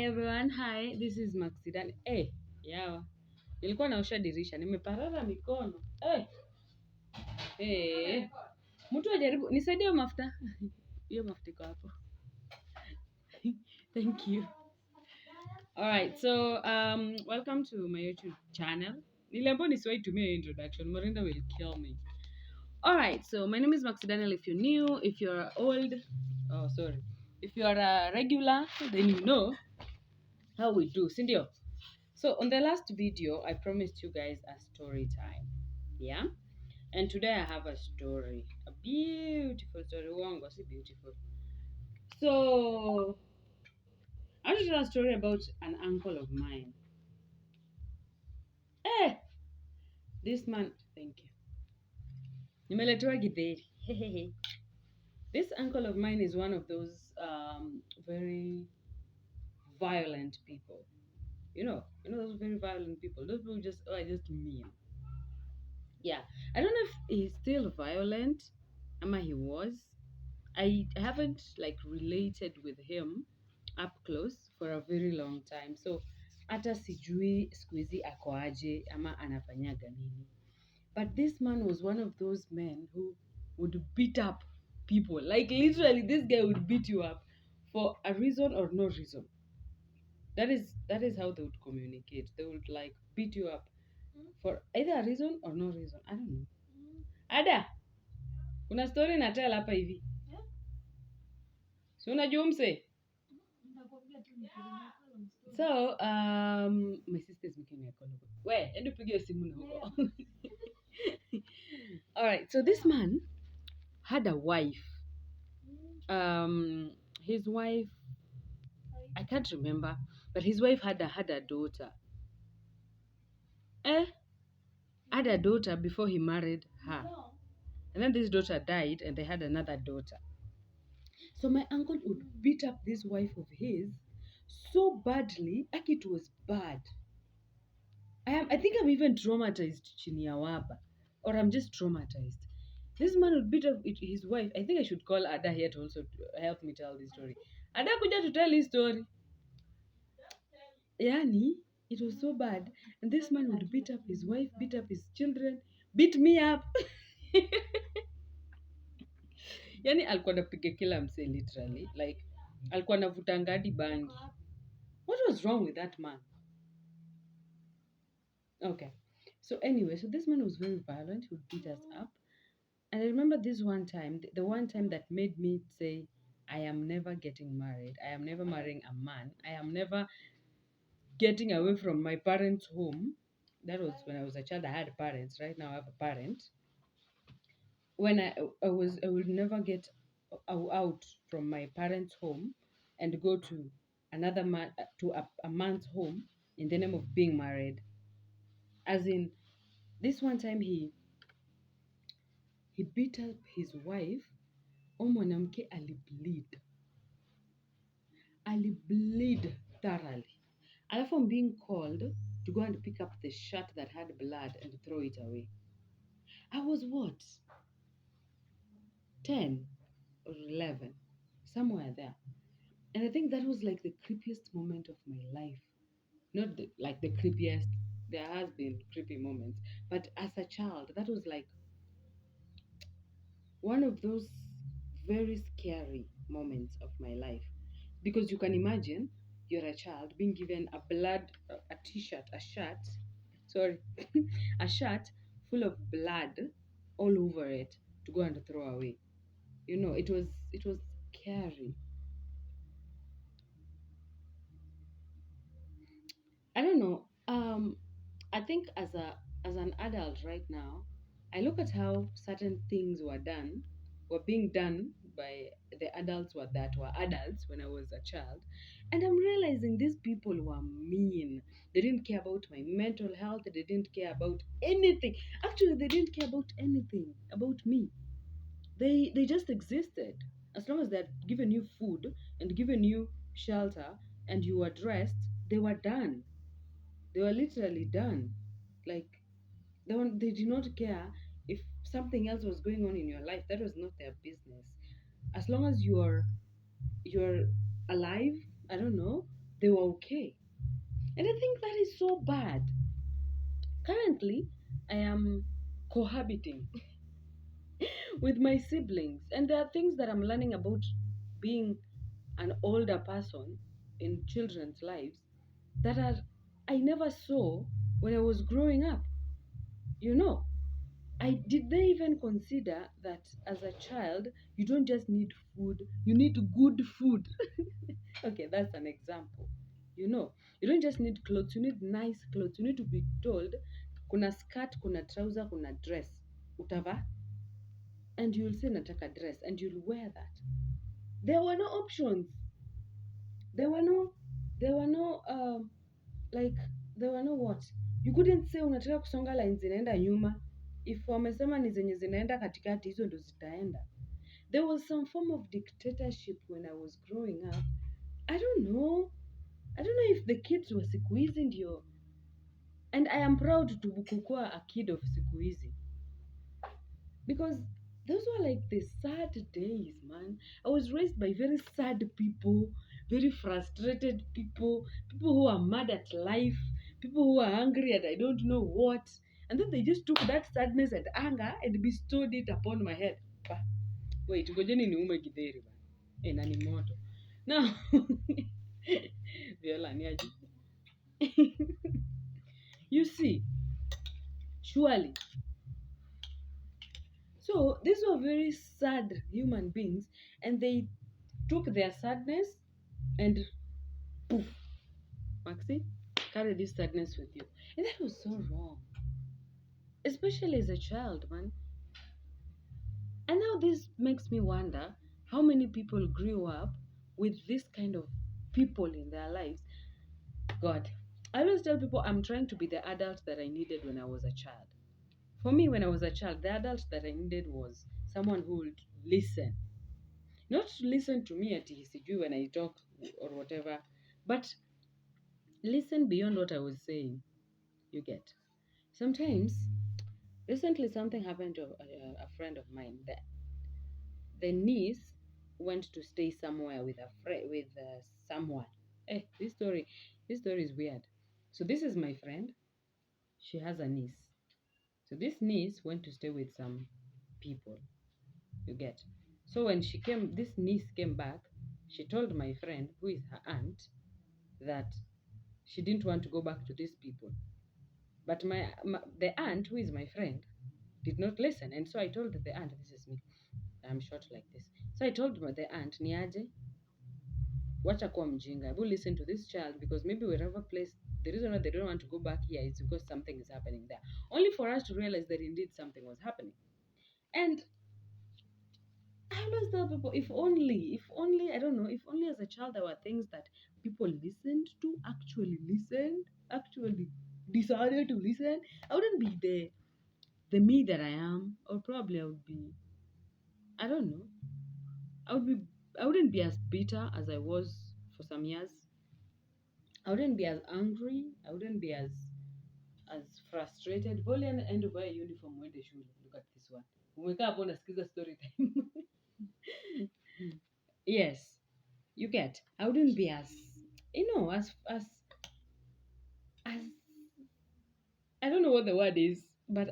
everyone. Hi, this is Maxidan. Yawa. Nilikuwa naosha dirisha, nimeparara mikono. Mtu ajaribu nisaidie hiyo mafuta. Hiyo mafuta iko hapo. Thank you. Alright, so welcome to my YouTube channel. Niliambiwa nisiwahi tumia introduction. Marinda will kill me. Alright, so my name is Maxidan. If you're new, if you're old, if you're a regular, then you know how we do. Sindio? So on the last video, I promised you guys a story time. Yeah? And today I have a story. A beautiful story. Uongo, si beautiful. So, I want to tell a story about an uncle of mine. This man, thank you. Nimeletewa githeri. This uncle of mine is one of those very violent people. You know those very violent people. Those people are just mean. Yeah, I don't know if he's still violent. He was. I haven't related with him up close for a very long time. So hata sijui siku hizi ako aje ama anafanyaga nini. But this man was one of those men who would beat up people. Like literally this guy would beat you up for a reason or no reason. That is how they would communicate. They would beat you up for either a reason or no reason. I don't know. Ada, kuna story na tell hapa hivi. So unajua mse? So, my sister's making me a call. Where? Endo pigia simu na huko. Alright, so this man had a wife. His wife, I can't remember, but his wife had a daughter. Had a daughter before he married her. And then this daughter died and they had another daughter. So my uncle would beat up this wife of his so badly, like it was bad. I think I'm even traumatized chini ya waba, or I'm just traumatized. This man would beat up his wife. I think I should call Ada here to also help me tell this story. Ada kuja to tell his story. Yani, it was so bad. And this man would beat up his wife, beat up his children, beat me up. Yani alikuwa anapiga kila mse literally. Like, alikuwa anavutanga hadi bangi. What was wrong with that man? Okay. So anyway, so this man was very violent. He would beat us up. And I remember this one time, the one time that made me say, I am never getting married. I am never marrying a man. I am never getting away from my parents' home. That was when I was a child. I had parents. Right now I have a parent. When I would never get out from my parents' home and go to another man, to a man's home in the name of being married. As in, this one time he beat up his wife. Mwanamke alibleed thoroughly. Alafu I'm being called to go and pick up the shirt that had blood and throw it away. I was what? 10 or 11, somewhere there. And I think that was the creepiest moment of my life. Not the creepiest. There has been creepy moments. But as a child, that was one of those very scary moments of my life. Because you can imagine you're a child being given a shirt full of blood all over it to go and throw away. It was scary. I don't know. I think as an adult right now, I look at how certain things were being done by the adults that were adults when I was a child, and I'm realizing these people were mean. They didn't care about my mental health. They didn't care about anything. Actually, they didn't care about anything about me. They just existed. As long as they had given you food and given you shelter and you were dressed, they were done. They were literally done. They did not care if something else was going on in your life. That was not their business. As long as you're alive, I don't know, they were okay. And I think that is so bad. Currently, I am cohabiting with my siblings, and there are things that I'm learning about being an older person in children's lives that are I never saw when I was growing up. You know, did they even consider that as a child you don't just need food, you need good food. Okay, that's an example. You know, you don't just need clothes, you need nice clothes. You need to be told kuna skirt, kuna trouser, kuna dress. Utava, and you'll say nataka dress and you'll wear that. There were no options. There were no there were no like there were no what? You couldn't say unataka kusonga line zinaenda nyuma. If wamesema ni zenye zinaenda katikati, hizo ndo zitaenda. There was some form of dictatorship when I was growing up. I don't know. I don't know if the kids were siku hizi ndio. And I am proud to kukua a kid of siku hizi. Because those were like the sad days, man. I was raised by very sad people, very frustrated people, people who are mad at life, people who are angry at I don't know what. And then they just took that sadness and anger and bestowed it upon my head. Wait, ngojeni niume githeri ba. Na ni moto. Now, Viola ni aje. You see, surely. So these were very sad human beings, and they took their sadness and poof, Maxi, carry this sadness with you. And that was so wrong. Especially as a child, man. And now this makes me wonder how many people grew up with this kind of people in their lives. God, I always tell people I'm trying to be the adult that I needed when I was a child. For me, when I was a child, the adult that I needed was someone who would listen. Not to listen to me at ECG when I talk or whatever, but listen beyond what I was saying. You get. Sometimes, recently something happened to a friend of mine. The niece went to stay somewhere with a friend, with someone. This story is weird. So this is my friend. She has a niece. So this niece went to stay with some people. You get. So when this niece came back, she told my friend, who is her aunt, that she didn't want to go back to these people. But the aunt, who is my friend, did not listen. And so I told the aunt, this is me, I'm short like this. So I told the aunt, niaje, wacha kuwa mjinga. Will listen to this child because maybe wherever place, the reason why they don't want to go back here is because something is happening there. Only for us to realize that indeed something was happening. And I always tell people, if only, I don't know, if only as a child there were things that people listened to, actually listened, actually decided to listen, I wouldn't be the me that I am, or probably I would be, I don't know, I wouldn't be as bitter as I was for some years. I wouldn't be as angry. I wouldn't be as frustrated. Boli end of uniform uende shule. Look at this one. Umekaa hapo unasikiza story time. Yes, you get. I wouldn't be as, as I don't know what the word is, but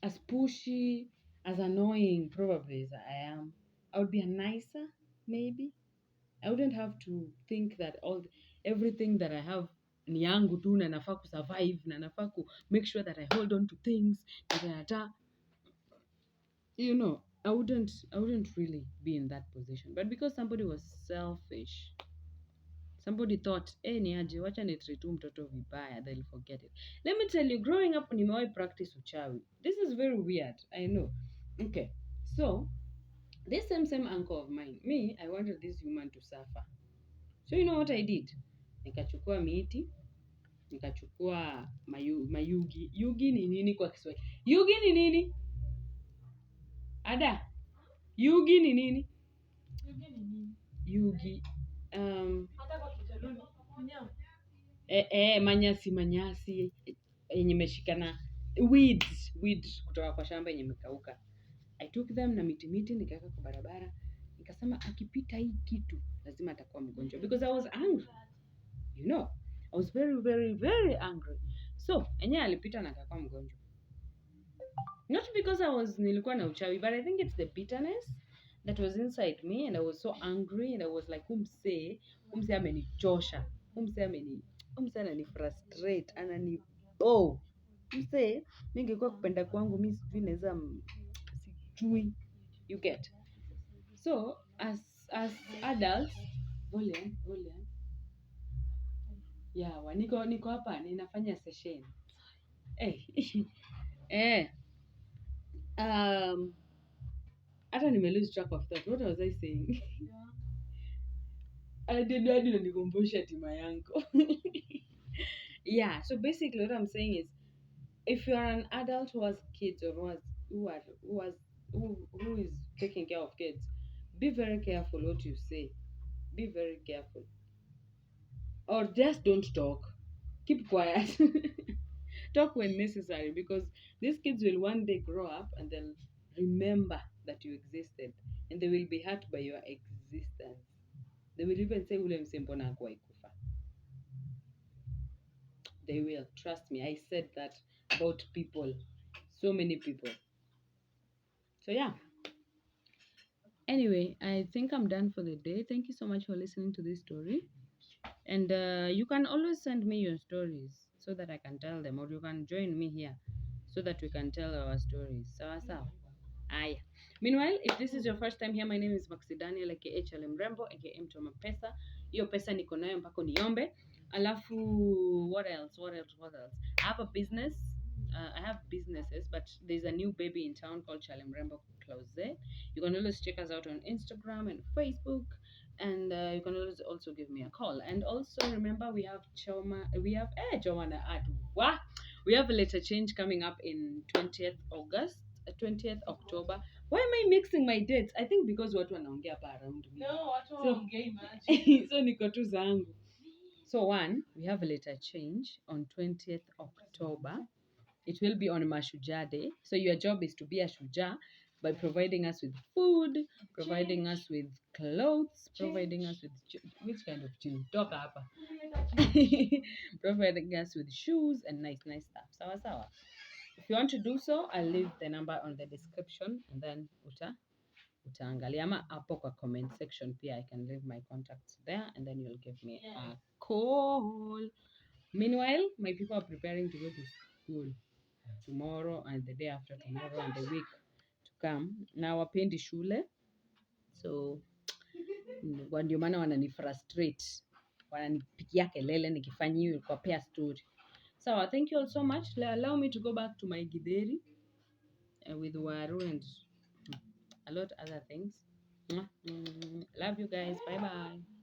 as pushy, as annoying probably as I am. I would be a nicer, maybe. I wouldn't have to think that everything that I have ni yangu tu na nafaa survive na nafaa make sure that I hold on to things. I wouldn't really be in that position. But because somebody was selfish, somebody thought, ni aje, wacha nitreat huyu mtoto vibaya, they'll forget it. Let me tell you, growing up nimewahi practice uchawi. This is very weird, I know. Okay, so this same uncle of mine, me, I wanted this woman to suffer. So you know what I did? Nikachukua miti, nikachukua mayugi. Yugi ni nini kwa Kiswahili? Yugi ni nini? Ada, yugi ni nini? Yugi. Hata kwa Kijaluo. Manyasi yenye imeshikana, weeds kutoka kwa shamba yenye imekauka. I took them na miti nikaweka kwa barabara. Nikasema akipita hii kitu lazima atakuwa mgonjwa, because I was angry, you know, I was very very very angry. So enyewe alipita na akakuwa mgonjwa, not because nilikuwa na uchawi, but I think it's the bitterness that was inside me, and I was so angry, and I was like, umse amenichosha, umse anani frustrate, anani umse, mi ingekuwa kupenda kwangu, mi sijui naweza sijui, you get. So as adults, Volian, yawa, niko hapa ninafanya session. Hata nimelose track of thought. What was I saying? Hadi nanikumbusha tima yangu. Yeah, so basically what I'm saying is, if you are an adult who has kids, or who is taking care of kids, be very careful what you say. Be very careful. Or just don't talk. Keep quiet. Talk when necessary, because these kids will one day grow up and they'll remember that you existed, and they will be hurt by your existence. They will even say, ule mse mbona hakuwahi kufa. They will. Trust me. I said that about people. So many people. So yeah. Anyway, I think I'm done for the day. Thank you so much for listening to this story. And you can always send me your stories so that I can tell them, or you can join me here so that we can tell our stories. Sawa sawa. Aya. Meanwhile, if this is your first time here, my name is Maxi Daniel, aka Chale Mrembo, aka Mtoma Pesa. Hiyo pesa niko nayo mpaka niombe. Alafu, what else? I have a business. I have businesses, but there's a new baby in town called Chale Mrembo Closet. You can always check us out on Instagram and Facebook, and you can always also give me a call. And also remember, we have Choma na Art. Wow! We have a letter change coming up in 20th August. 20th October. Why am I mixing my dates? I think because watu wanaongea hapa around me. No, watu waongei maji. So niko tu zangu. So one, we have a letter change on 20th October. It will be on Mashujaa Day. So your job is to be a shujaa by providing us with food, providing us with clothes, providing us with which kind of shoes? Toka hapa. Providing us with shoes and nice stuff. Sawa sawa. If you want to do so, I'll leave the number on the description, and then utaangalia ama hapo kwa comment section pia I can leave my contacts there, and then you'll give me a call. Meanwhile, my people are preparing to go to school tomorrow and the day after tomorrow and the week to come. Na wapendi shule, so ndio maana wananifrustrate, wananipigia kelele nikifanya kwa pair story. So thank you all so much. Allow me to go back to my githeri with waru and a lot other things. Love you guys. Bye bye.